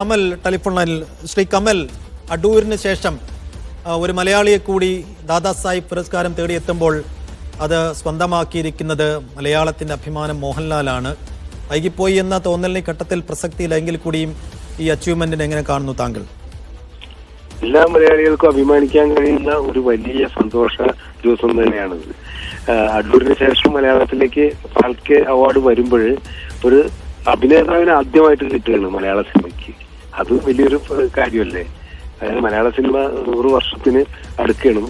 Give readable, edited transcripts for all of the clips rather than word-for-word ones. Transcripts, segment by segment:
Kamal telephone ലൈനിൽ. ശ്രീ കമൽ, അടൂരിന് ശേഷം ഒരു മലയാളിയെ കൂടി ദാദാസാഹിബ് പുരസ്കാരം തേടിയെത്തുമ്പോൾ അത് സ്വന്തമാക്കിയിരിക്കുന്നത് മലയാളത്തിൻ്റെ അഭിമാനം മോഹൻലാലാണ്. വൈകിപ്പോയി എന്ന തോന്നലിന് ഘട്ടത്തിൽ പ്രസക്തിയില്ലെങ്കിൽ കൂടിയും ഈ അച്ചീവ്മെന്റിനെ എങ്ങനെ കാണുന്നു താങ്കൾ? എല്ലാ മലയാളികൾക്കും അഭിമാനിക്കാൻ കഴിയുന്ന ഒരു വലിയ സന്തോഷ ദിവസം തന്നെയാണിത്. അടൂരിന് ശേഷം മലയാളത്തിലേക്ക് ഫാൽക്കെ അവാർഡ് വരുമ്പോൾ ഒരു അഭിനേതാവിന് ആദ്യമായിട്ട് കിട്ടുകയാണ് മലയാള സിനിമയ്ക്ക്. അത് വലിയൊരു കാര്യമല്ലേ. അതായത് മലയാള സിനിമ 100 വർഷത്തിന് അടുക്കണം.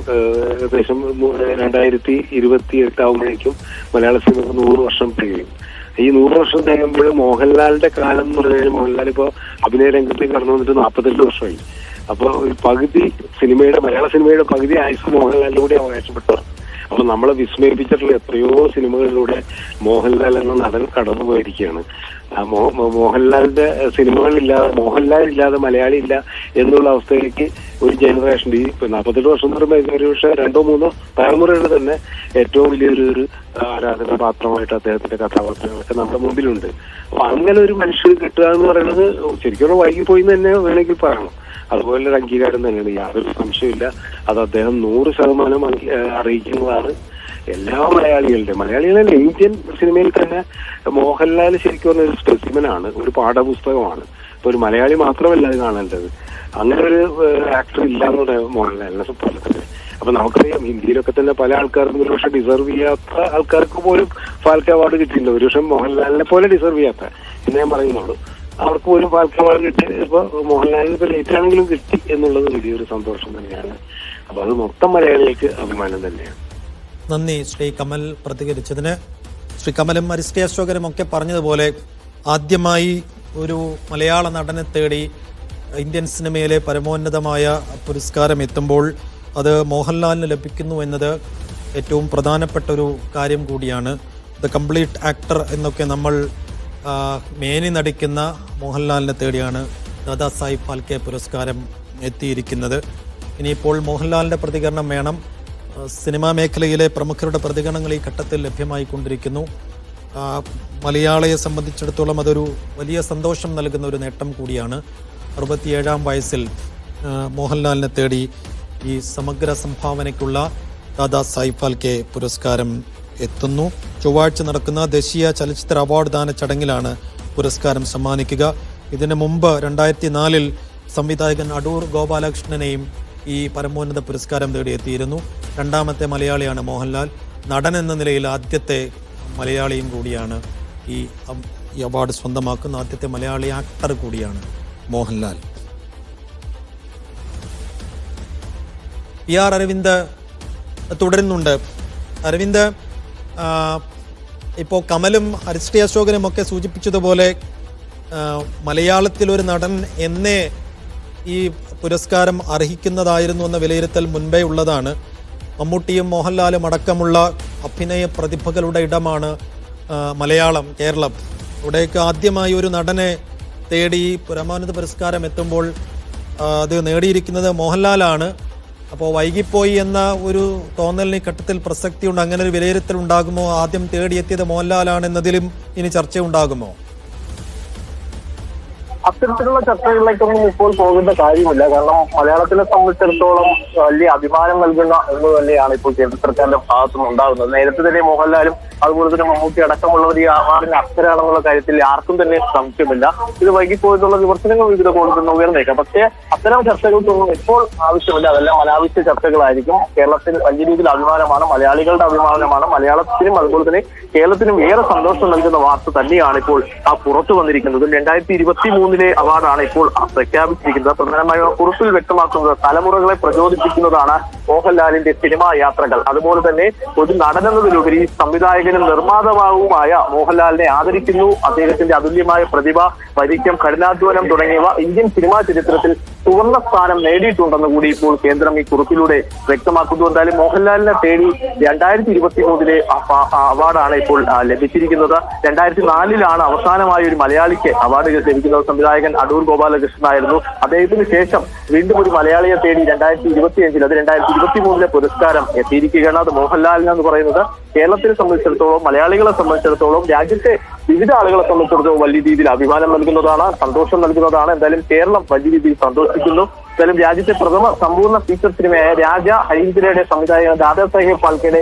ഏകദേശം 2028 ആവുമ്പോഴേക്കും മലയാള സിനിമ 100 വർഷം തികയും. ഈ 100 വർഷം തികയുമ്പോൾ മോഹൻലാലിന്റെ കാലം എന്ന് പറഞ്ഞാൽ മോഹൻലാൽ ഇപ്പോ അഭിനയ രംഗത്തേക്ക് കടന്നു വന്നിട്ട് 48 വർഷമായി. അപ്പൊ ഒരു പകുതി സിനിമയുടെ മലയാള സിനിമയുടെ പകുതി ആയുസ് മോഹൻലാലിലൂടെ അവകാശപ്പെട്ടതാണ്. അപ്പൊ നമ്മളെ വിസ്മയിപ്പിച്ചിട്ടുള്ള എത്രയോ സിനിമകളിലൂടെ മോഹൻലാൽ എന്ന നടൻ കടന്നു പോയിരിക്കുകയാണ്. മോഹൻലാലിന്റെ മോഹൻലാലില്ലാതെ മലയാളി ഇല്ല എന്നുള്ള അവസ്ഥയിലേക്ക് ഒരു ജനറേഷൻ, ഈ 48 വർഷം എന്ന് പറയുമ്പോൾ ഒരുപക്ഷെ 2-3 തലമുറയുടെ തന്നെ ഏറ്റവും വലിയൊരു ആരാധന പാത്രമായിട്ട് അദ്ദേഹത്തിന്റെ കഥാപാത്രങ്ങളൊക്കെ നമ്മുടെ മുമ്പിലുണ്ട്. അപ്പൊ അങ്ങനെ ഒരു മനുഷ്യർ കിട്ടുക എന്ന് പറയുന്നത് ശരിക്കും വൈകി പോയി എന്ന് തന്നെ വേണമെങ്കിൽ പറയണം. അതുപോലെ ഒരു അംഗീകാരം തന്നെയാണ്, യാതൊരു സംശയമില്ല. അത് അദ്ദേഹം 100% അറിയിക്കുന്നതാണ് എല്ലാ മലയാളികളുടെ ഇന്ത്യൻ സിനിമയിൽ തന്നെ മോഹൻലാൽ ശരിക്കും പറഞ്ഞ ഒരു സ്പെസിമനാണ്, ഒരു പാഠപുസ്തകമാണ്. ഇപ്പൊ ഒരു മലയാളി മാത്രമല്ല അത് കാണേണ്ടത്. അങ്ങനെ ഒരു ആക്ടർ ഇല്ലാന്ന് മോഹൻലാലിനെ പോലെ തന്നെ. അപ്പൊ നമുക്കറിയാം ഹിന്ദിയിലൊക്കെ തന്നെ പല ആൾക്കാർക്കും ഒരുപക്ഷെ ഡിസർവ് ചെയ്യാത്ത ആൾക്കാർക്ക് പോലും ഫാൽക്കെ അവാർഡ് കിട്ടിയിട്ടുണ്ട്. ഒരുപക്ഷെ മോഹൻലാലിനെ പോലെ ഡിസർവ് ചെയ്യാത്ത എന്ന് ഞാൻ പറയുന്നുള്ളൂ. അവർക്ക് പോലും ഫാൽക്കെ അവാർഡ് കിട്ടി. ഇപ്പൊ മോഹൻലാലിന് ഇപ്പൊ ലേറ്റ് ആണെങ്കിലും കിട്ടി എന്നുള്ളത് വലിയൊരു സന്തോഷം തന്നെയാണ്. അപ്പൊ അത് മൊത്തം മലയാളികൾക്ക് അഭിമാനം തന്നെയാണ്. നന്ദി ശ്രീ കമൽ പ്രതികരിച്ചതിന്. ശ്രീ കമലും അരിസ്റ്റേ അശോകനും ഒക്കെ പറഞ്ഞതുപോലെ ആദ്യമായി ഒരു മലയാള നടനെ തേടി ഇന്ത്യൻ സിനിമയിലെ പരമോന്നതമായ പുരസ്കാരം എത്തുമ്പോൾ അത് മോഹൻലാലിന് ലഭിക്കുന്നു എന്നത് ഏറ്റവും പ്രധാനപ്പെട്ട ഒരു കാര്യം കൂടിയാണ്. ദ കംപ്ലീറ്റ് ആക്ടർ എന്നൊക്കെ നമ്മൾ മേനി നടിക്കുന്ന മോഹൻലാലിനെ തേടിയാണ് ദാദാസാഹിബ് ഫാൽക്കെ പുരസ്കാരം എത്തിയിരിക്കുന്നത്. ഇനിയിപ്പോൾ മോഹൻലാലിൻ്റെ പ്രതികരണം വേണം. സിനിമാ മേഖലയിലെ പ്രമുഖരുടെ പ്രതികരണങ്ങൾ ഈ ഘട്ടത്തിൽ ലഭ്യമായിക്കൊണ്ടിരിക്കുന്നു. മലയാളിയെ സംബന്ധിച്ചിടത്തോളം അതൊരു വലിയ സന്തോഷം നൽകുന്ന ഒരു നേട്ടം കൂടിയാണ്. 67-ാം വയസ്സിൽ മോഹൻലാലിനെ തേടി ഈ സമഗ്ര സംഭാവനയ്ക്കുള്ള ദാദാസാഹിബ് ഫാൽക്കെ പുരസ്കാരം എത്തുന്നു. ചൊവ്വാഴ്ച നടക്കുന്ന ദേശീയ ചലച്ചിത്ര അവാർഡ് ദാന ചടങ്ങിലാണ് പുരസ്കാരം സമ്മാനിക്കുക. ഇതിനു മുമ്പ് 2004 സംവിധായകൻ അടൂർ ഗോപാലകൃഷ്ണനെയും ഈ പരമോന്നത പുരസ്കാരം തേടിയെത്തിയിരുന്നു. 2ാമത്തെ മലയാളിയാണ് മോഹൻലാൽ. നടൻ എന്ന നിലയിൽ ആദ്യത്തെ മലയാളിയും കൂടിയാണ് ഈ അവാർഡ് സ്വന്തമാക്കുന്ന ആദ്യത്തെ മലയാളി ആക്ടർ കൂടിയാണ് മോഹൻലാൽ. PR അരവിന്ദ് തുടരുന്നുണ്ട്. അരവിന്ദ്, ഇപ്പോൾ കമലും അരിസ്റ്റേ അശോകനും ഒക്കെ സൂചിപ്പിച്ചതുപോലെ മലയാളത്തിലൊരു നടൻ എന്നേ ഈ പുരസ്കാരം അർഹിക്കുന്നതായിരുന്നു എന്ന വിലയിരുത്തൽ മുൻപേ ഉള്ളതാണ്. മമ്മൂട്ടിയും മോഹൻലാലും അടക്കമുള്ള അഭിനയ പ്രതിഭകളുടെ ഇടമാണ് മലയാളം, കേരളം. ഇവിടേക്ക് ആദ്യമായി ഒരു നടനെ തേടി പരമോന്നത പുരസ്കാരം എത്തുമ്പോൾ അത് നേടിയിരിക്കുന്നത് മോഹൻലാലാണ്. അപ്പോൾ വൈകിപ്പോയി എന്ന ഒരു തോന്നലിന് ഘട്ടത്തിൽ പ്രസക്തിയുണ്ട്. അങ്ങനെ ഒരു വിലയിരുത്തൽ ഉണ്ടാകുമോ? ആദ്യം തേടിയെത്തിയത് മോഹൻലാലാണ് എന്നതിലും ഇനി ചർച്ച ഉണ്ടാകുമോ? അത്തരത്തിലുള്ള ചർച്ചകളിലേക്കൊന്നും ഇപ്പോൾ പോകുന്ന കാര്യമില്ല. കാരണം മലയാളത്തിനെ സംബന്ധിച്ചിടത്തോളം വലിയ അഭിമാനം നൽകുന്ന ഒന്ന് തന്നെയാണ് ഇപ്പോൾ കേന്ദ്ര സർക്കാരിന്റെ ഭാഗത്തുനിന്ന് ഉണ്ടാകുന്നത്. നേരത്തെ തന്നെ മോഹൻലാലും അതുപോലെ തന്നെ മമ്മൂട്ടി അടക്കമുള്ളവർ ഈ അവാർഡിന് അർഹരാണെന്നുള്ള കാര്യത്തിൽ ആർക്കും തന്നെ സംശയമില്ല. ഇത് വൈകിപ്പോയിട്ടുള്ള വിമർശനങ്ങൾ വിവിധ കോണുകളിൽ ഉയർന്നേക്കാം. പക്ഷേ അത്തരം ചർച്ചകൾക്കൊന്നും ഇപ്പോൾ ആവശ്യമില്ല. അതെല്ലാം അനാവശ്യ ചർച്ചകളായിരിക്കും. കേരളത്തിൽ വലിയ രീതിയിൽ അഭിമാനമാണ്, മലയാളികളുടെ അഭിമാനമാണ്. മലയാളത്തിനും അതുപോലെ തന്നെ കേരളത്തിനും ഏറെ സന്തോഷം നൽകുന്ന വാർത്ത തന്നെയാണ് ഇപ്പോൾ പുറത്തു വന്നിരിക്കുന്നത്. 2023 അവാർഡാണ് ഇപ്പോൾ പ്രഖ്യാപിച്ചിരിക്കുന്നത്. പ്രധാനമായും കുറിപ്പിൽ വ്യക്തമാക്കുന്നത് തലമുറകളെ പ്രചോദിപ്പിക്കുന്നതാണ് മോഹൻലാലിന്റെ സിനിമാ യാത്രകൾ. അതുപോലെ തന്നെ ഒരു നടനെന്നതിലുപരി സംവിധായകനും നിർമ്മാതാവുമായ മോഹൻലാലിനെ ആദരിക്കുന്നു. അദ്ദേഹത്തിന്റെ അതുല്യമായ പ്രതിഭ, വൈദഗ്ധ്യം, കഠിനാധ്വാനം തുടങ്ങിയവ ഇന്ത്യൻ സിനിമാ ചരിത്രത്തിൽ സുവർണ്ണ സ്ഥാനം നേടിയിട്ടുണ്ടെന്ന് കൂടി ഇപ്പോൾ കേന്ദ്രം ഈ കുറിപ്പിലൂടെ വ്യക്തമാക്കുന്നു. എന്തായാലും മോഹൻലാലിനെ തേടി 2023 അവാർഡാണ് ഇപ്പോൾ ലഭിച്ചിരിക്കുന്നത്. 2004 അവസാനമായ ഒരു മലയാളിക്ക് അവാർഡ് ലഭിക്കുന്നത്. സംവിധായകൻ അടൂർ ഗോപാലകൃഷ്ണനായിരുന്നു. അദ്ദേഹത്തിന് ശേഷം വീണ്ടും ഒരു മലയാളിയെ തേടി 2025 അത് 2023 പുരസ്കാരം എത്തിയിരിക്കുകയാണ്. അത് മോഹൻലാലിനെന്ന് പറയുന്നത് കേരളത്തിനെ സംബന്ധിച്ചിടത്തോളം, മലയാളികളെ സംബന്ധിച്ചിടത്തോളം, രാജ്യത്തെ വിവിധ ആളുകളെ സംബന്ധിച്ചിടത്തോളം വലിയ രീതിയിൽ അഭിമാനം നൽകുന്നതാണ്, സന്തോഷം നൽകുന്നതാണ്. എന്തായാലും കേരളം വലിയ രീതിയിൽ സന്തോഷിക്കുന്നു. എന്തായാലും രാജ്യത്തെ പ്രഥമ സമ്പൂർണ്ണ ഫീച്ചർ സിനിമയായ രാജ ഹരിന്ദ്രയുടെ സംവിധായകൻ ദാദാസാഹേബ് ഫാൽക്കെയുടെ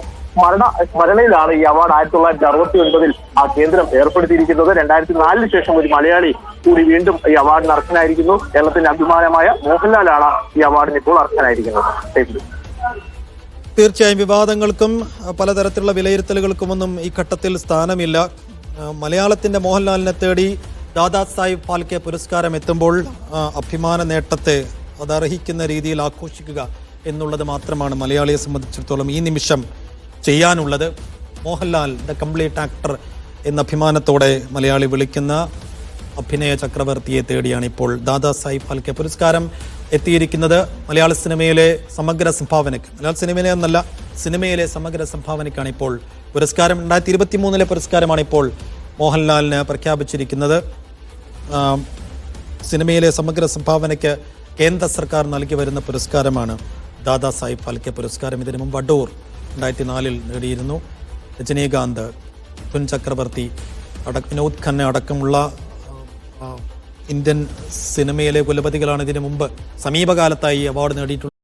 സ്മരണയിലാണ് ഈ അവാർഡ് 1969 ആ കേന്ദ്രം ഏർപ്പെടുത്തിയിരിക്കുന്നത്. 2004 ശേഷം ഒരു മലയാളി കൂടി വീണ്ടും ഈ അവാർഡിന് അർഹനായിരിക്കുന്നു. കേരളത്തിന്റെ അഭിമാനമായ മോഹൻലാലാണ് ഈ അവാർഡിന് ഇപ്പോൾ അർഹനായിരിക്കുന്നത്. തീർച്ചയായും വിവാദങ്ങൾക്കും പലതരത്തിലുള്ള വിലയിരുത്തലുകൾക്കുമൊന്നും ഈ ഘട്ടത്തിൽ സ്ഥാനമില്ല. മലയാളത്തിന്റെ മോഹൻലാലിനെ തേടി ദാദാ സാഹിബ് ഫാൽക്കെ പുരസ്കാരം എത്തുമ്പോൾ അഭിമാന നേട്ടത്തെ അതർഹിക്കുന്ന രീതിയിൽ ആഘോഷിക്കുക എന്നുള്ളത് മാത്രമാണ് മലയാളിയെ സംബന്ധിച്ചിടത്തോളം ഈ നിമിഷം ചെയ്യാനുള്ളത്. മോഹൻലാൽ ദ കംപ്ലീറ്റ് ആക്ടർ എന്ന അഭിമാനത്തോടെ മലയാളി വിളിക്കുന്ന അഭിനയ ചക്രവർത്തിയെ തേടിയാണ് ഇപ്പോൾ ദാദാ സാഹിബ് ഫാൽക്കെ പുരസ്കാരം എത്തിയിരിക്കുന്നത്. മലയാള സിനിമയിലെ സമഗ്ര സംഭാവനയ്ക്ക്, മലയാള സിനിമയിലെ എന്നല്ല സിനിമയിലെ സമഗ്ര സംഭാവനയ്ക്കാണ് ഇപ്പോൾ പുരസ്കാരം. 2023 പുരസ്കാരമാണ് ഇപ്പോൾ മോഹൻലാലിന് പ്രഖ്യാപിച്ചിരിക്കുന്നത്. സിനിമയിലെ സമഗ്ര സംഭാവനയ്ക്ക് കേന്ദ്ര സർക്കാർ നൽകി വരുന്ന പുരസ്കാരമാണ് ദാദാ സാഹിബ് ഫാൽക്കെ പുരസ്കാരം. ഇതിനു മുമ്പ് അടൂർ 2004 നേടിയിരുന്നു. രജനീകാന്ത്, തുൻ ചക്രവർത്തി, വിനോദ് ഖന്ന അടക്കമുള്ള ഇന്ത്യൻ സിനിമയിലെ കുലപതികളാണ് ഇതിനു മുമ്പ് സമീപകാലത്തായി അവാർഡ് നേടിയിട്ടുള്ളത്.